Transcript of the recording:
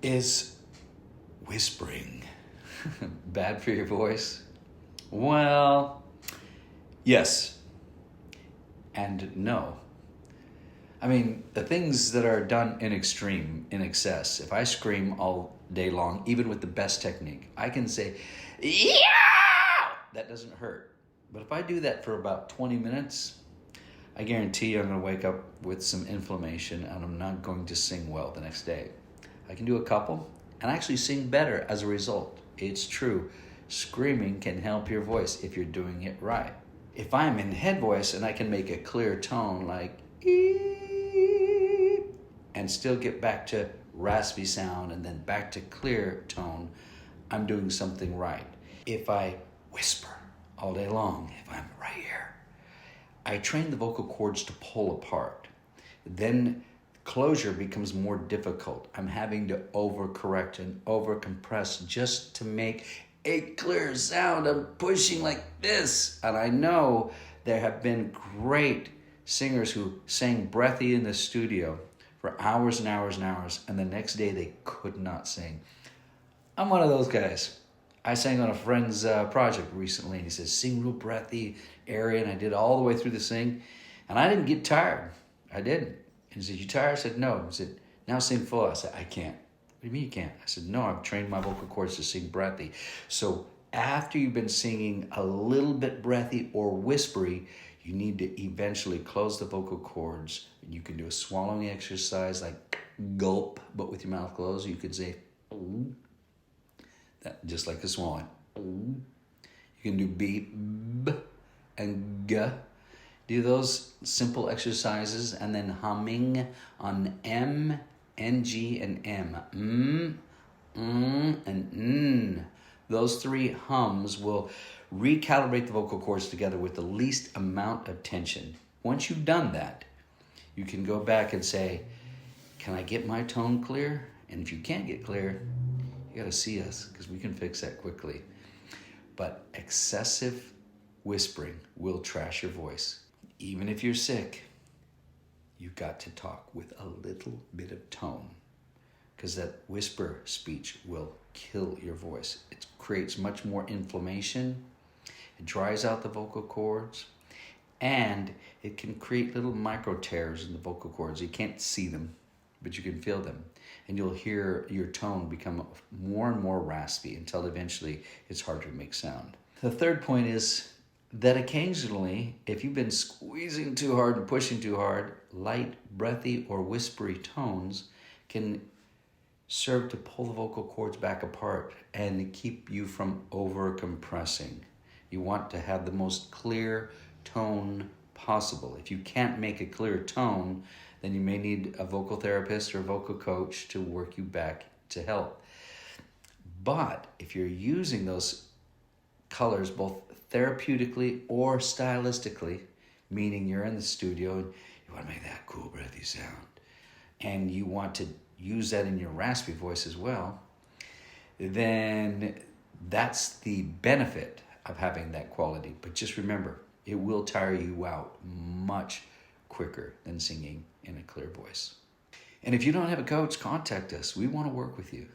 Is whispering bad for your voice? Well, yes and no. I mean, the things that are done in excess, if I scream all day long, even with the best technique, I can say, yeah! That doesn't hurt. But if I do that for about 20 minutes, I guarantee you I'm going to wake up with some inflammation and I'm not going to sing well the next day. I can do a couple and actually sing better as a result. It's true. Screaming can help your voice if you're doing it right. If I'm in head voice and I can make a clear tone like eep, and still get back to raspy sound and then back to clear tone, I'm doing something right. If I whisper all day long, if I'm right here, I train the vocal cords to pull apart. Then closure becomes more difficult. I'm having to overcorrect and overcompress just to make a clear sound. I'm pushing like this. And I know there have been great singers who sang breathy in the studio for hours and hours and hours, and the next day they could not sing. I'm one of those guys. I sang on a friend's project recently, and he said, sing real breathy area, and I did all the way through the sing, and I didn't get tired. I didn't. And he said, you tired? I said, no. He said, now sing full. I said, I can't. What do you mean you can't? I said, no, I've trained my vocal cords to sing breathy. So after you've been singing a little bit breathy or whispery, you need to eventually close the vocal cords. You can do a swallowing exercise like gulp, but with your mouth closed. You could say, ooh. That, just like a swallowing. Ooh. You can do B, B, and G. Do those simple exercises and then humming on M, NG, and M. And N. Those three hums will recalibrate the vocal cords together with the least amount of tension. Once you've done that, you can go back and say, can I get my tone clear? And if you can't get clear, you got to see us because we can fix that quickly. But excessive whispering will trash your voice. Even if you're sick, you've got to talk with a little bit of tone because that whisper speech will kill your voice. It creates much more inflammation. It dries out the vocal cords, and it can create little micro tears in the vocal cords. You can't see them, but you can feel them. And you'll hear your tone become more and more raspy until eventually it's hard to make sound. The third point is that occasionally, if you've been squeezing too hard and pushing too hard, light, breathy, or whispery tones can serve to pull the vocal cords back apart and keep you from overcompressing. You want to have the most clear tone possible. If you can't make a clear tone, then you may need a vocal therapist or a vocal coach to work you back to health. But if you're using those colors both therapeutically or stylistically, meaning you're in the studio and you want to make that cool breathy sound, and you want to use that in your raspy voice as well, then that's the benefit of having that quality. But just remember, it will tire you out much quicker than singing in a clear voice. And if you don't have a coach, contact us. We want to work with you.